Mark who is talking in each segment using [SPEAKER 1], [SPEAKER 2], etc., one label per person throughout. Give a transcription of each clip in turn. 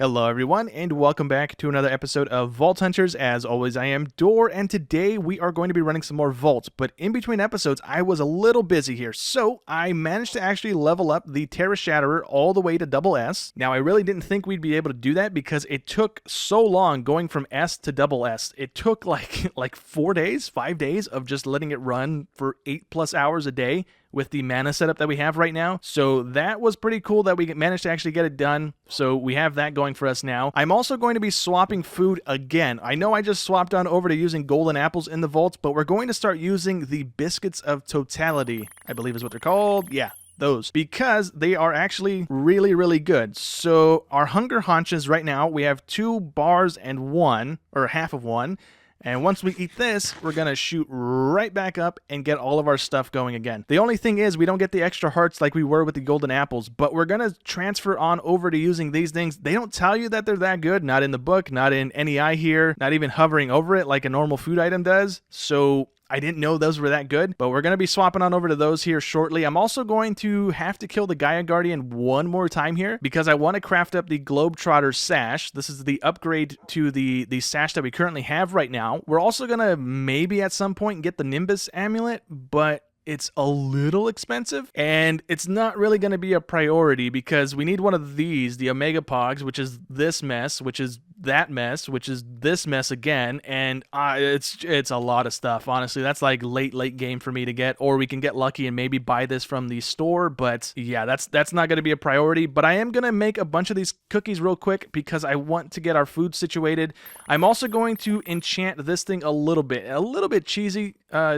[SPEAKER 1] Hello everyone, and welcome back to another episode of Vault Hunters. As always, I am Door, and today we are going to be running some more vaults, but in between episodes, I was a little busy here, so I managed to actually level up the Terra Shatterer all the way to double S. Now, I really didn't think we'd be able to do that because it took so long going from S to double S. It took like 4 days, 5 days of just letting it run for 8+ hours a day with the mana setup that we have right now. So that was pretty cool that we managed to actually get it done. So we have that going for us now. I'm also going to be swapping food again. I know I just swapped on over to using golden apples in the vaults, but we're going to start using the biscuits of totality, I believe is what they're called. Yeah, those, because they are actually really good. So our hunger haunches right now, we have 2 bars and 1, or half of 1. And once we eat this, we're going to shoot right back up and get all of our stuff going again. The only thing is we don't get the extra hearts like we were with the golden apples, but we're going to transfer on over to using these things. They don't tell you that they're that good, not in the book, not in NEI here, not even hovering over it like a normal food item does. So I didn't know those were that good, but we're going to be swapping on over to those here shortly. I'm also going to have to kill the Gaia Guardian one more time here because I want to craft up the Globetrotter sash. This is the upgrade to the sash that we currently have right now. We're also going to maybe at some point get the Nimbus amulet, but it's a little expensive, and it's not really going to be a priority because we need one of these, the Omega Pogs, which is this mess, which is that mess, which is this mess again, and it's a lot of stuff. Honestly, that's like late game for me to get, or we can get lucky and maybe buy this from the store, but yeah, that's not going to be a priority. But I am going to make a bunch of these cookies real quick because I want to get our food situated. I'm also going to enchant this thing a little bit cheesy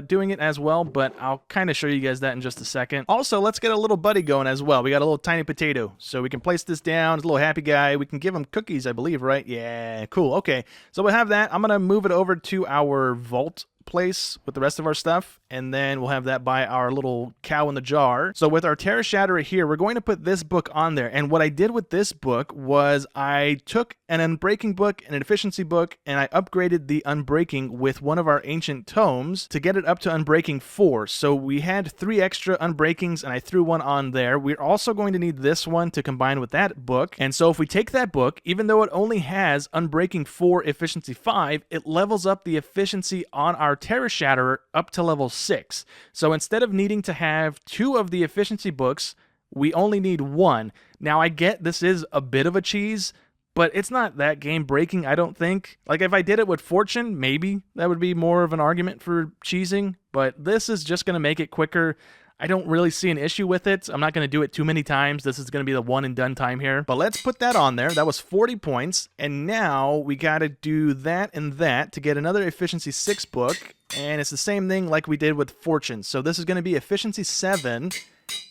[SPEAKER 1] doing it as well, but I'll kind of show you guys that in just a second. Also, let's get a little buddy going as well. We got a little tiny potato, so we can place this down. It's a little happy guy. We can give him cookies, I believe, right? Yeah, cool. Okay, so we'll have that. I'm gonna move it over to our vault place with the rest of our stuff, and then we'll have that by our little cow in the jar. So with our Terra Shatterer here, we're going to put this book on there, and what I did with this book was I took an unbreaking book and an efficiency book, and I upgraded the unbreaking with one of our ancient tomes to get it up to unbreaking 4. So we had 3 extra unbreakings, and I threw one on there. We're also going to need this one to combine with that book, and so if we take that book, even though it only has unbreaking 4, efficiency 5, it levels up the efficiency on our Terra Shatterer up to level 6. So instead of needing to have 2 of the efficiency books, we only need 1. Now I get this is a bit of a cheese, but it's not that game breaking, I don't think. Like if I did it with Fortune, maybe that would be more of an argument for cheesing, but this is just going to make it quicker. I don't really see an issue with it. I'm not going to do it too many times. This is going to be the one and done time here. But let's put that on there. That was 40 points. And now we got to do that and that to get another efficiency 6 book. And it's the same thing like we did with Fortune. So this is going to be efficiency 7.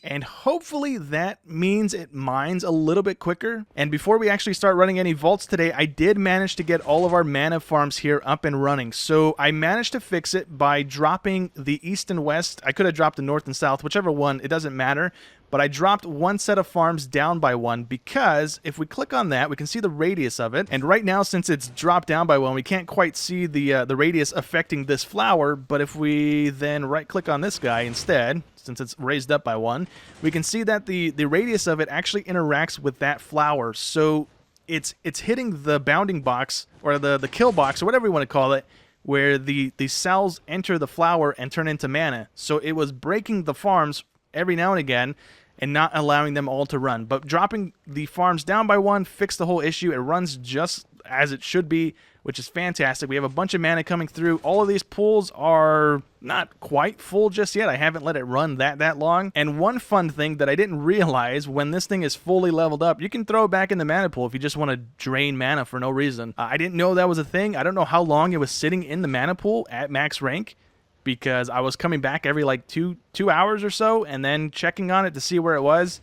[SPEAKER 1] And hopefully that means it mines a little bit quicker. And before we actually start running any vaults today, I did manage to get all of our mana farms here up and running. So I managed to fix it by dropping the east and west. I could have dropped the north and south, whichever one, it doesn't matter. But I dropped one set of farms down by 1 because if we click on that, we can see the radius of it. And right now, since it's dropped down by 1, we can't quite see the radius affecting this flower. But if we then right-click on this guy instead, since it's raised up by 1, we can see that the radius of it actually interacts with that flower. So it's hitting the bounding box, or the kill box, or whatever you want to call it, where the cells enter the flower and turn into mana. So it was breaking the farms every now and again, and not allowing them all to run. But dropping the farms down by 1 fixed the whole issue. It runs just as it should be, which is fantastic. We have a bunch of mana coming through. All of these pools are not quite full just yet. I haven't let it run that long. And one fun thing that I didn't realize, when this thing is fully leveled up, you can throw it back in the mana pool if you just want to drain mana for no reason. I didn't know that was a thing. I don't know how long it was sitting in the mana pool at max rank, because I was coming back every like two hours or so and then checking on it to see where it was,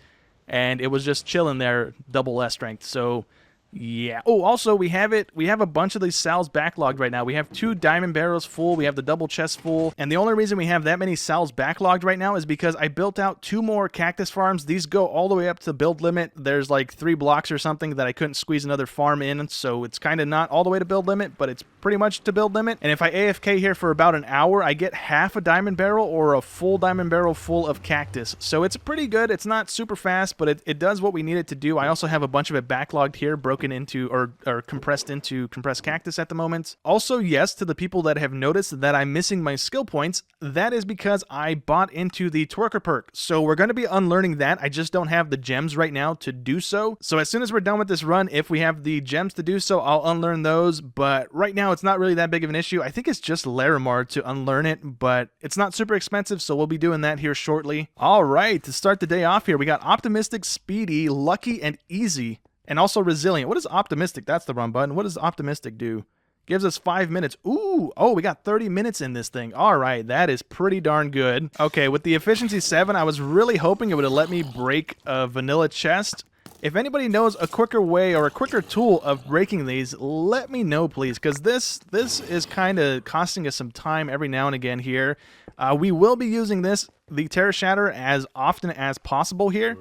[SPEAKER 1] and it was just chilling there, double S strength. So yeah. Oh, also we have a bunch of these cells backlogged right now. We have 2 diamond barrels full, we have the double chest full, and the only reason we have that many cells backlogged right now is because I built out 2 more cactus farms. These go all the way up to build limit. There's like 3 blocks or something that I couldn't squeeze another farm in, so it's kind of not all the way to build limit, but it's pretty much to build limit. And if I AFK here for about an hour, I get half a diamond barrel or a full diamond barrel full of cactus. So it's pretty good. It's not super fast, but it does what we need it to do. I also have a bunch of it backlogged here, broken broken into or compressed into compressed cactus at the moment. Also, yes, to the people that have noticed that I'm missing my skill points, that is because I bought into the Twerker perk. So we're going to be unlearning that. I just don't have the gems right now to do so. So as soon as we're done with this run, if we have the gems to do so, I'll unlearn those. But right now, it's not really that big of an issue. I think it's just Larimar to unlearn it, but it's not super expensive, so we'll be doing that here shortly. All right, to start the day off here, we got Optimistic, Speedy, Lucky, and Easy. And also Resilient. What is Optimistic? That's the wrong button. What does Optimistic do? Gives us 5 minutes. Ooh, oh, we got 30 minutes in this thing. All right, that is pretty darn good. Okay, with the Efficiency 7, I was really hoping it would have let me break a vanilla chest. If anybody knows a quicker way or a quicker tool of breaking these, let me know, please, because this is kind of costing us some time every now and again here. We will be using the Terra Shatterer, as often as possible here.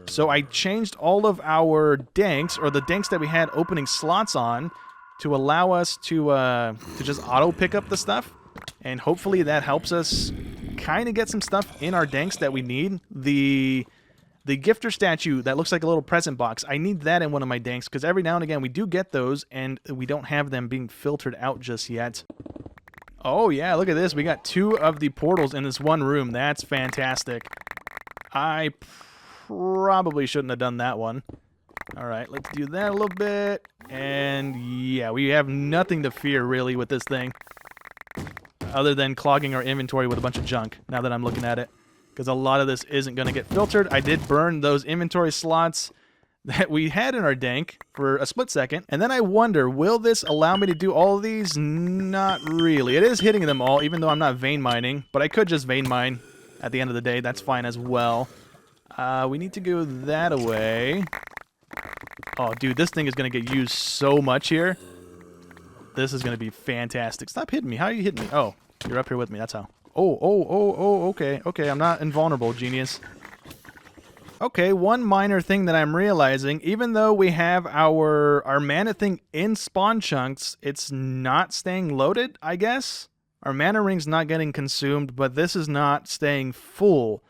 [SPEAKER 1] So I changed all of our danks, or the danks that we had opening slots on, to allow us to just auto pick up the stuff, and hopefully that helps us kind of get some stuff in our danks that we need. The gifter statue that looks like a little present box, I need that in one of my danks, because every now and again we do get those, and we don't have them being filtered out just yet. Oh yeah, look at this. We got 2 of the portals in this one room. That's fantastic. I probably shouldn't have done that one. All right, let's do that a little bit. And yeah, we have nothing to fear really with this thing, other than clogging our inventory with a bunch of junk, now that I'm looking at it. Because a lot of this isn't going to get filtered. I did burn those inventory slots that we had in our dank for a split second. And then I wonder, will this allow me to do all of these? Not really. It is hitting them all, even though I'm not vein mining. But I could just vein mine at the end of the day. That's fine as well. We need to go that away. Oh, dude, this thing is going to get used so much here. This is going to be fantastic. Stop hitting me. How are you hitting me? Oh, you're up here with me. That's how. Oh, okay. Okay, I'm not invulnerable, genius. Okay, one minor thing that I'm realizing, even though we have our mana thing in spawn chunks, it's not staying loaded, I guess? Our mana ring's not getting consumed, but this is not staying full.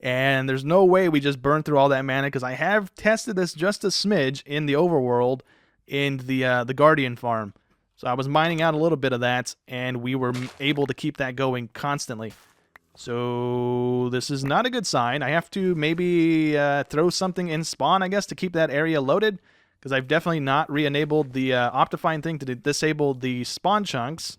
[SPEAKER 1] And there's no way we just burn through all that mana, because I have tested this just a smidge in the overworld in the Guardian farm. So I was mining out a little bit of that, and we were able to keep that going constantly. So this is not a good sign. I have to maybe throw something in spawn, I guess, to keep that area loaded, because I've definitely not re-enabled the Optifine thing to disable the spawn chunks.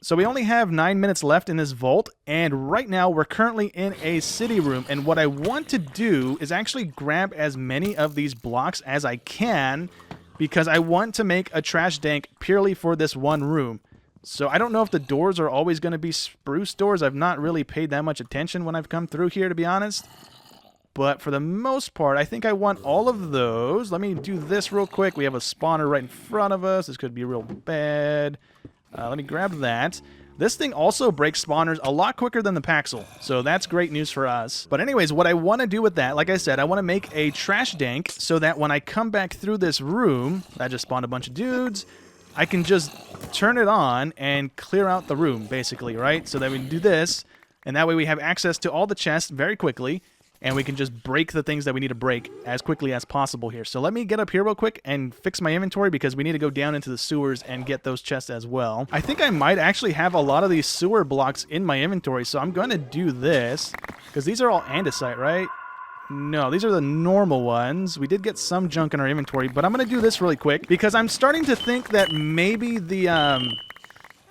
[SPEAKER 1] So we only have 9 minutes left in this vault, and right now we're currently in a city room, and what I want to do is actually grab as many of these blocks as I can, because I want to make a trash dank purely for this one room. So I don't know if the doors are always going to be spruce doors. I've not really paid that much attention when I've come through here, to be honest. But for the most part, I think I want all of those. Let me do this real quick. We have a spawner right in front of us. This could be real bad. Let me grab that. This thing also breaks spawners a lot quicker than the Paxel, so that's great news for us. But anyways, what I want to do with that, like I said, I want to make a trash dank so that when I come back through this room, that just spawned a bunch of dudes, I can just turn it on and clear out the room, basically, right? So that we can do this, and that way we have access to all the chests very quickly, and we can just break the things that we need to break as quickly as possible here. So let me get up here real quick and fix my inventory, because we need to go down into the sewers and get those chests as well. I think I might actually have a lot of these sewer blocks in my inventory, so I'm going to do this, because these are all andesite, right? No, these are the normal ones. We did get some junk in our inventory, but I'm going to do this really quick, because I'm starting to think that maybe the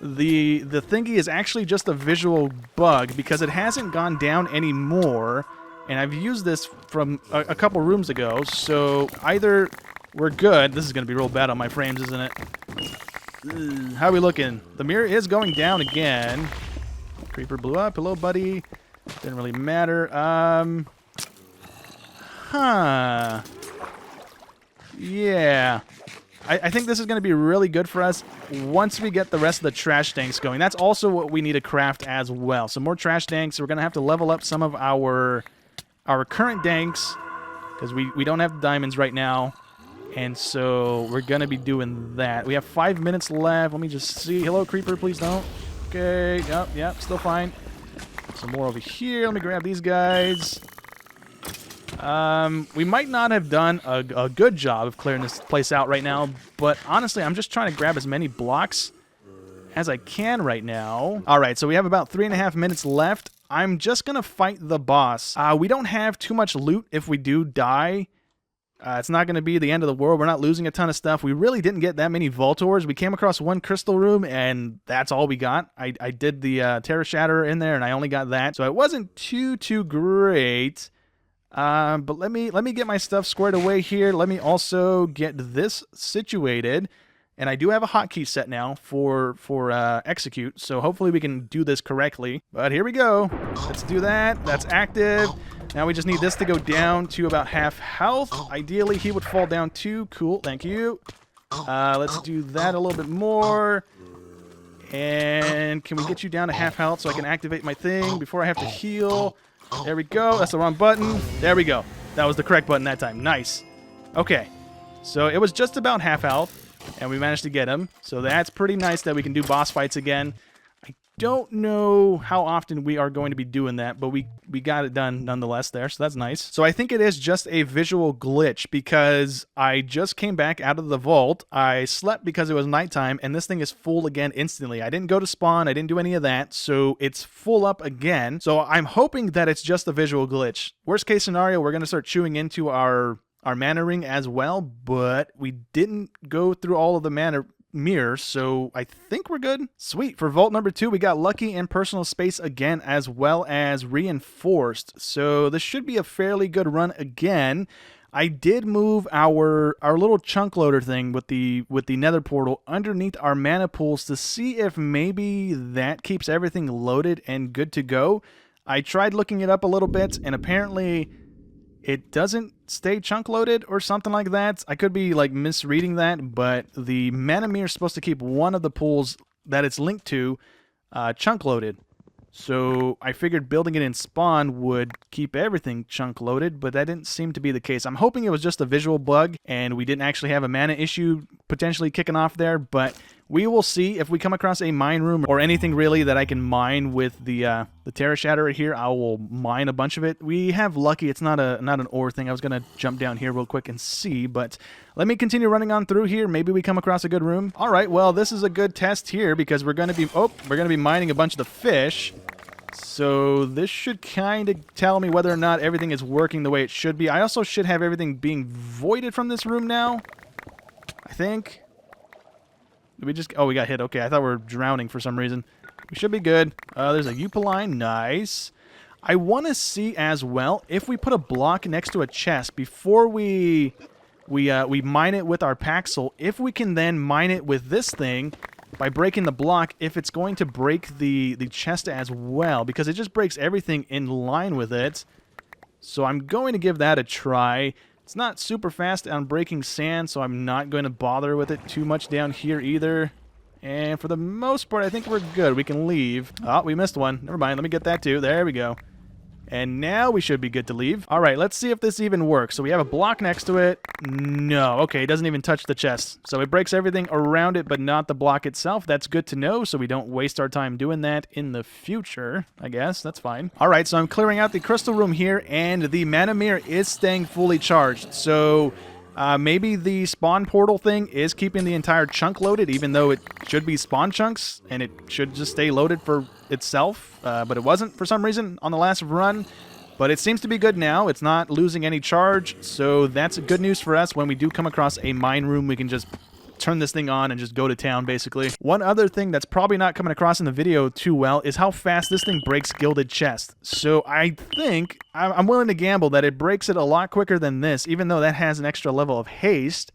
[SPEAKER 1] thingy is actually just a visual bug, because it hasn't gone down anymore. And I've used this from a couple rooms ago, so either we're good. This is going to be real bad on my frames, isn't it? How are we looking? The mirror is going down again. Creeper blew up. Hello, buddy. Didn't really matter. Yeah. I think this is going to be really good for us once we get the rest of the trash tanks going. That's also what we need to craft as well. Some more trash tanks. We're going to have to level up some of our current danks, because we don't have diamonds right now, and so we're gonna be doing that. We have 5 minutes left. Let me just see. Hello, creeper, please don't. Okay, yep, still fine. Some more over here. Let me grab these guys. We might not have done a good job of clearing this place out right now, but honestly, I'm just trying to grab as many blocks as I can right now. All right, so we have about 3.5 minutes left. I'm just going to fight the boss. We don't have too much loot if we do die. It's not going to be the end of the world. We're not losing a ton of stuff. We really didn't get that many vault ores. We came across one crystal room, and that's all we got. I did the Terra Shatterer in there, and I only got that. So it wasn't too great. But let me get my stuff squared away here. Let me also get this situated. And I do have a hotkey set now for execute, so hopefully we can do this correctly. But here we go. Let's do that. That's active. Now we just need this to go down to about half health. Ideally, he would fall down too. Cool, thank you. Let's do that a little bit more. And can we get you down to half health so I can activate my thing before I have to heal? There we go. That's the wrong button. There we go. That was the correct button that time. Nice. Okay. So it was just about half health, and we managed to get him. So that's pretty nice that we can do boss fights again. I don't know how often we are going to be doing that, but we got it done nonetheless there, so that's nice. So I think it is just a visual glitch because I just came back out of the vault. I slept because it was nighttime, and this thing is full again instantly. I didn't go to spawn. I didn't do any of that, so it's full up again. So I'm hoping that it's just a visual glitch. Worst case scenario, we're going to start chewing into our mana ring as well, but we didn't go through all of the mana mirrors, so I think we're good. Sweet. For vault number 2, we got lucky and personal space again, as well as reinforced, so this should be a fairly good run again. I did move our little chunk loader thing with the nether portal underneath our mana pools to see if maybe that keeps everything loaded and good to go. I tried looking it up a little bit, and apparently it doesn't stay chunk loaded or something like that. I could be like misreading that, but the mana mirror is supposed to keep one of the pools that it's linked to chunk loaded. So I figured building it in spawn would keep everything chunk loaded, but that didn't seem to be the case. I'm hoping it was just a visual bug and we didn't actually have a mana issue potentially kicking off there, but we will see. If we come across a mine room or anything really that I can mine with the Terra Shatterer here, I will mine a bunch of it. We have lucky. It's not an ore thing. I was going to jump down here real quick and see, but let me continue running on through here. Maybe we come across a good room. All right, well, this is a good test here because we're going to be mining a bunch of the fish. So this should kind of tell me whether or not everything is working the way it should be. I also should have everything being voided from this room now, I think. Did we just... Oh, we got hit. Okay, I thought we were drowning for some reason. We should be good. There's a Upaline. Nice. I want to see as well if we put a block next to a chest before we mine it with our Paxel, if we can then mine it with this thing by breaking the block, if it's going to break the chest as well, because it just breaks everything in line with it. So I'm going to give that a try. It's not super fast on breaking sand, so I'm not going to bother with it too much down here either. And for the most part, I think we're good. We can leave. Oh, we missed one. Never mind. Let me get that too. There we go. And now we should be good to leave. All right, let's see if this even works. So we have a block next to it. No. Okay, it doesn't even touch the chest. So it breaks everything around it, but not the block itself. That's good to know, so we don't waste our time doing that in the future, I guess. That's fine. All right, so I'm clearing out the crystal room here, and the mana mirror is staying fully charged. So maybe the spawn portal thing is keeping the entire chunk loaded, even though it should be spawn chunks, and it should just stay loaded for itself, but it wasn't for some reason on the last run. But it seems to be good now. It's not losing any charge, so that's good news for us. When we do come across a mine room, we can just turn this thing on and just go to town, basically. One other thing that's probably not coming across in the video too well is how fast this thing breaks gilded chest. So I think I'm willing to gamble that it breaks it a lot quicker than this, even though that has an extra level of haste.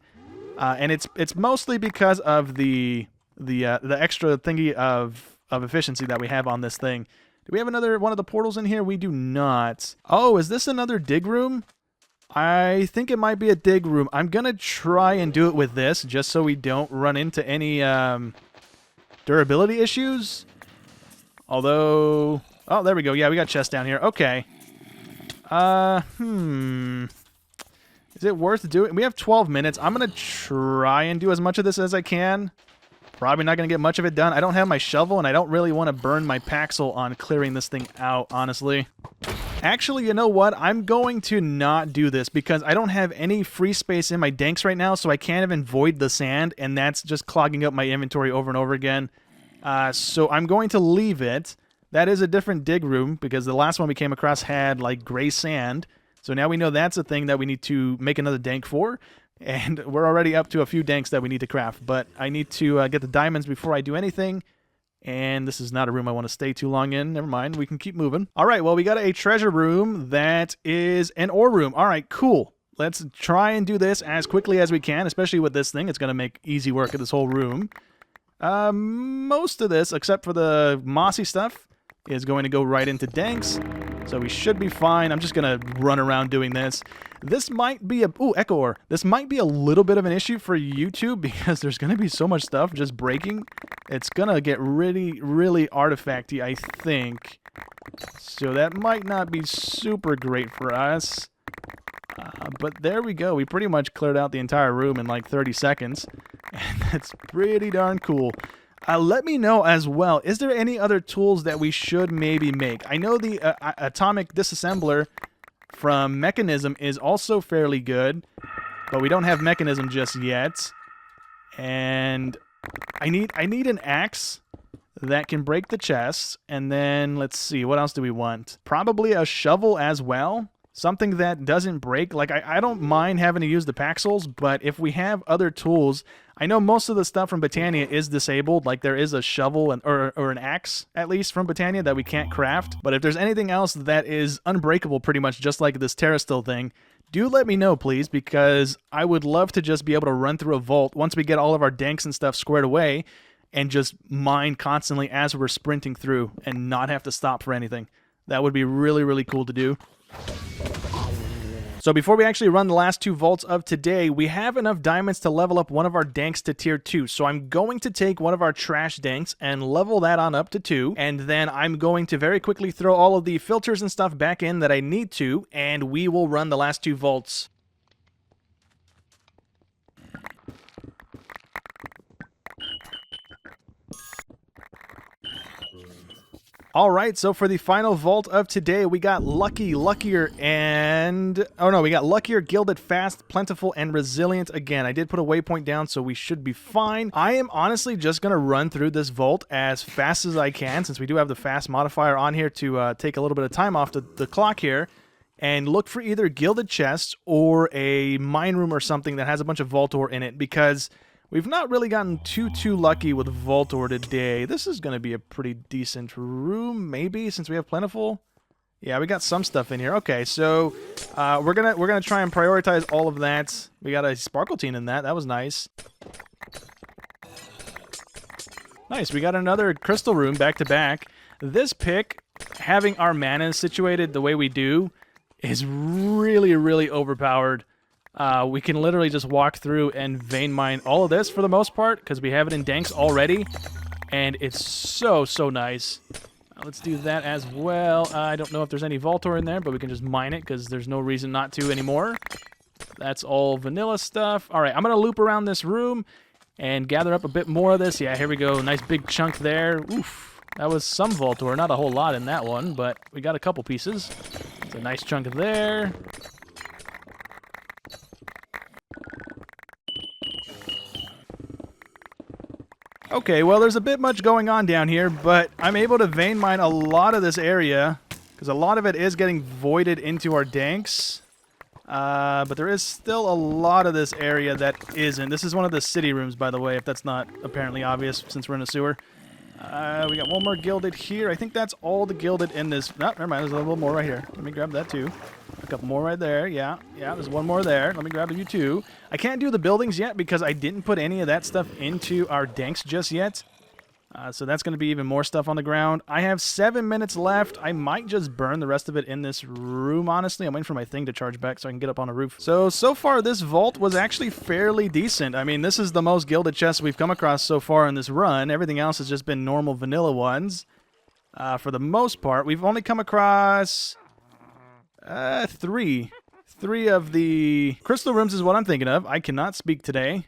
[SPEAKER 1] And it's mostly because of the extra thingy of efficiency that we have on this thing. Do we have another one of the portals in here? We do not. Oh, is this another dig room? I think it might be a dig room. I'm going to try and do it with this just so we don't run into any durability issues. Although... Oh, there we go. Yeah, we got chests down here. Okay. Is it worth doing? We have 12 minutes. I'm going to try and do as much of this as I can. Probably not going to get much of it done. I don't have my shovel, and I don't really want to burn my Paxel on clearing this thing out, honestly. Actually, you know what? I'm going to not do this because I don't have any free space in my danks right now, so I can't even void the sand, and that's just clogging up my inventory over and over again. So I'm going to leave it. That is a different dig room because the last one we came across had like gray sand. So now we know that's a thing that we need to make another dank for. And we're already up to a few danks that we need to craft. But I need to get the diamonds before I do anything. And this is not a room I want to stay too long in. Never mind. We can keep moving. All right. Well, we got a treasure room that is an ore room. All right. Cool. Let's try and do this as quickly as we can, especially with this thing. It's going to make easy work of this whole room. Most of this, except for the mossy stuff, is going to go right into danks. So we should be fine. I'm just going to run around doing this. This might be a... Ooh, echo ore. This might be a little bit of an issue for YouTube because there's going to be so much stuff just breaking. It's going to get really, really artifacty, I think. So that might not be super great for us. But there we go. We pretty much cleared out the entire room in like 30 seconds. And that's pretty darn cool. Let me know as well, is there any other tools that we should maybe make? I know the atomic disassembler from Mechanism is also fairly good, but we don't have Mechanism just yet. And I need an axe that can break the chests, and then let's see, what else do we want? Probably a shovel as well. Something that doesn't break. Like, I don't mind having to use the Paxels, but if we have other tools... I know most of the stuff from Botania is disabled. Like, there is a shovel or an axe, at least, from Botania that we can't craft. But if there's anything else that is unbreakable, pretty much just like this Terra Still thing, do let me know, please, because I would love to just be able to run through a vault once we get all of our danks and stuff squared away and just mine constantly as we're sprinting through and not have to stop for anything. That would be really, really cool to do. So before we actually run the last two vaults of today, we have enough diamonds to level up one of our danks to tier 2. So I'm going to take one of our trash danks and level that on up to 2. And then I'm going to very quickly throw all of the filters and stuff back in that I need to, and we will run the last two vaults. All right, so for the final vault of today, we got Lucky, Luckier, and... Oh, no, we got Luckier, Gilded, Fast, Plentiful, and Resilient again. I did put a waypoint down, so we should be fine. I am honestly just going to run through this vault as fast as I can, since we do have the fast modifier on here to take a little bit of time off the clock here, and look for either Gilded Chests or a mine room or something that has a bunch of vault ore in it, because... we've not really gotten too lucky with vault ore today. This is going to be a pretty decent room, maybe, since we have plentiful. Yeah, we got some stuff in here. Okay, so we're gonna try and prioritize all of that. We got a sparkletine in that. That was nice. Nice. We got another crystal room back to back. This pick, having our mana situated the way we do, is really, really overpowered. We can literally just walk through and vein mine all of this for the most part, because we have it in danks already, and it's so nice. Let's do that as well. I don't know if there's any vault ore in there, but we can just mine it, because there's no reason not to anymore. That's all vanilla stuff. All right, I'm going to loop around this room and gather up a bit more of this. Yeah, here we go. Nice big chunk there. Oof, that was some vault ore. Not a whole lot in that one, but we got a couple pieces. It's a nice chunk there. Okay, well, there's a bit much going on down here, but I'm able to vein mine a lot of this area, because a lot of it is getting voided into our danks. But there is still a lot of this area that isn't. This is one of the city rooms, by the way, if that's not apparently obvious, since we're in a sewer. We got one more gilded here. I think that's all the gilded in this. No, never mind, there's a little more right here. Let me grab that, too. A couple more right there. Yeah, there's one more there. Let me grab you too. I can't do the buildings yet because I didn't put any of that stuff into our danks just yet. So that's going to be even more stuff on the ground. I have 7 minutes left. I might just burn the rest of it in this room, honestly. I'm waiting for my thing to charge back so I can get up on a roof. So far, this vault was actually fairly decent. I mean, this is the most gilded chests we've come across so far in this run. Everything else has just been normal vanilla ones. For the most part, we've only come across... three of the crystal rooms is what I'm thinking of. I cannot speak today.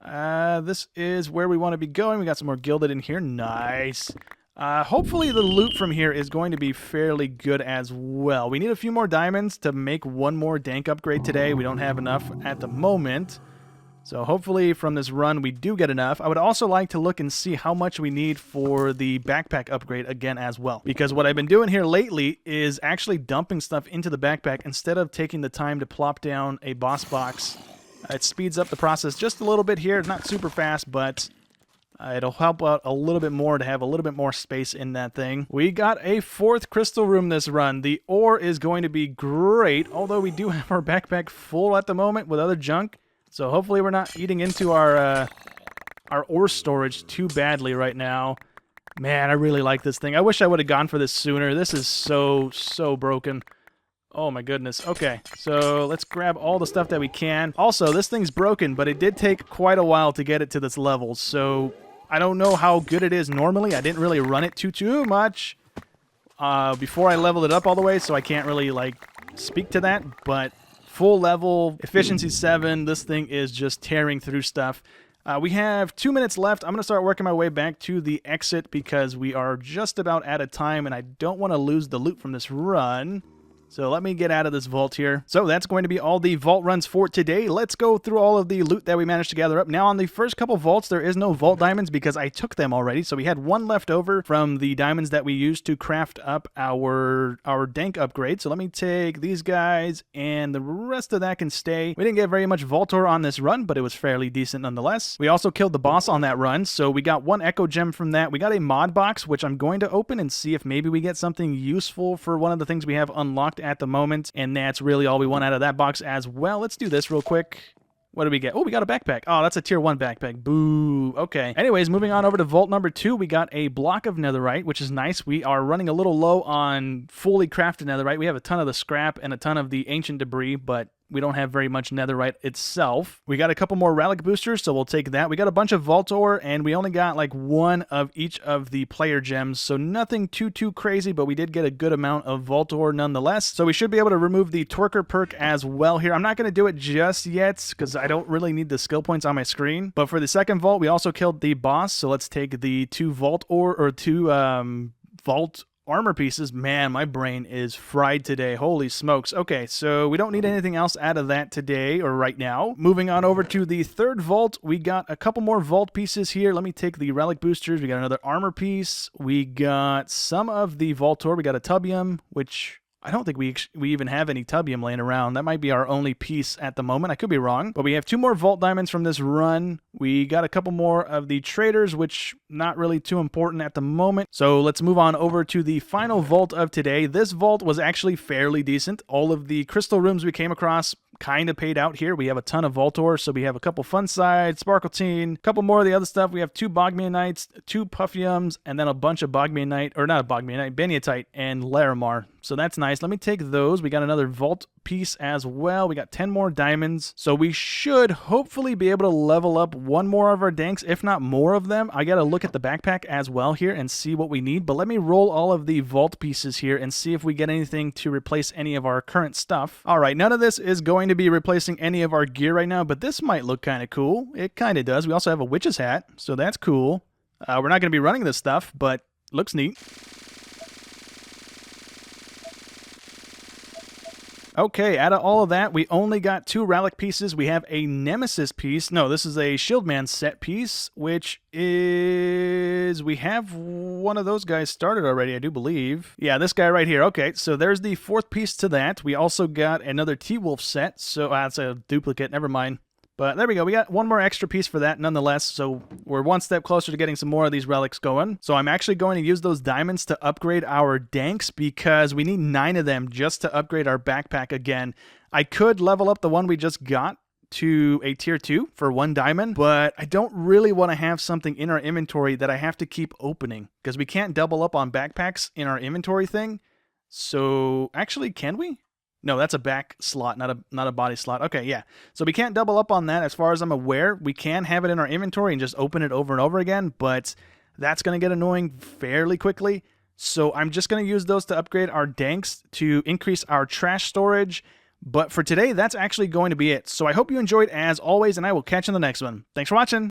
[SPEAKER 1] This is where we want to be going. We got some more gilded in here. Nice. Hopefully the loot from here is going to be fairly good as well. We need a few more diamonds to make one more dank upgrade today. We don't have enough at the moment. So hopefully from this run we do get enough. I would also like to look and see how much we need for the backpack upgrade again as well. Because what I've been doing here lately is actually dumping stuff into the backpack instead of taking the time to plop down a boss box. It speeds up the process just a little bit here. Not super fast, but it'll help out a little bit more to have a little bit more space in that thing. We got a 4th crystal room this run. The ore is going to be great, although we do have our backpack full at the moment with other junk. So hopefully we're not eating into our ore storage too badly right now. Man, I really like this thing. I wish I would have gone for this sooner. This is so broken. Oh my goodness. Okay, so let's grab all the stuff that we can. Also, this thing's broken, but it did take quite a while to get it to this level. So I don't know how good it is normally. I didn't really run it too much before I leveled it up all the way, so I can't really like speak to that, but full level, efficiency 7, this thing is just tearing through stuff. We have 2 minutes left. I'm going to start working my way back to the exit because we are just about out of time and I don't want to lose the loot from this run. So let me get out of this vault here. So that's going to be all the vault runs for today. Let's go through all of the loot that we managed to gather up. Now on the first couple vaults, there is no vault diamonds because I took them already. So we had one left over from the diamonds that we used to craft up our dank upgrade. So let me take these guys and the rest of that can stay. We didn't get very much vault ore on this run, but it was fairly decent nonetheless. We also killed the boss on that run. So we got one echo gem from that. We got a mod box, which I'm going to open and see if maybe we get something useful for one of the things we have unlocked at the moment, and that's really all we want out of that box as well. Let's do this real quick. What do we get? Oh, we got a backpack. Oh, that's a tier 1 backpack. Boo. Okay. Anyways, moving on over to vault number 2, we got a block of netherite, which is nice. We are running a little low on fully crafted netherite. We have a ton of the scrap and a ton of the ancient debris, but we don't have very much netherite itself. We got a couple more relic boosters, so we'll take that. We got a bunch of vault ore, and we only got like one of each of the player gems, so nothing too crazy, but we did get a good amount of vault ore nonetheless. So we should be able to remove the Torker perk as well here. I'm not going to do it just yet, because I don't really need the skill points on my screen. But for the second vault, we also killed the boss, so let's take the 2 vault ore, or 2 vault armor pieces. Man, my brain is fried today. Holy smokes. Okay, so we don't need anything else out of that today or right now. Moving on over to the third vault, we got a couple more vault pieces here. Let me take the relic boosters. We got another armor piece. We got some of the vault ore. We got a tubium, which I don't think we even have any tubium laying around. That might be our only piece at the moment. I could be wrong. But we have 2 more vault diamonds from this run. We got a couple more of the traders, which not really too important at the moment. So let's move on over to the final vault of today. This vault was actually fairly decent. All of the crystal rooms we came across kind of paid out here. We have a ton of vault ore, so we have a couple fun side, sparkletine, a couple more of the other stuff. We have 2 bogmianites, 2 puffiums, and then a bunch of bogmianite, or not a bogmianite, baniatite and larimar. So that's nice. Let me take those. We got another vault piece as well. We got 10 more diamonds. So we should hopefully be able to level up one more of our danks, if not more of them. I got to look at the backpack as well here and see what we need. But let me roll all of the vault pieces here and see if we get anything to replace any of our current stuff. All right, none of this is going to be replacing any of our gear right now, but this might look kind of cool. It kind of does. We also have a witch's hat, so that's cool. We're not going to be running this stuff, but looks neat. Okay, out of all of that, we only got 2 relic pieces. We have a nemesis piece. No, this is a shieldman set piece, which is... we have one of those guys started already, I do believe. Yeah, this guy right here. Okay, so there's the 4th piece to that. We also got another T-Wolf set, so that's a duplicate. Never mind. But there we go. We got one more extra piece for that nonetheless, so we're one step closer to getting some more of these relics going. So I'm actually going to use those diamonds to upgrade our danks because we need 9 of them just to upgrade our backpack again. I could level up the one we just got to a tier 2 for 1 diamond, but I don't really want to have something in our inventory that I have to keep opening because we can't double up on backpacks in our inventory thing. So actually, can we? No, that's a back slot, not a body slot. Okay, yeah. So we can't double up on that as far as I'm aware. We can have it in our inventory and just open it over and over again, but that's going to get annoying fairly quickly. So I'm just going to use those to upgrade our danks to increase our trash storage. But for today, that's actually going to be it. So I hope you enjoyed as always, and I will catch you in the next one. Thanks for watching.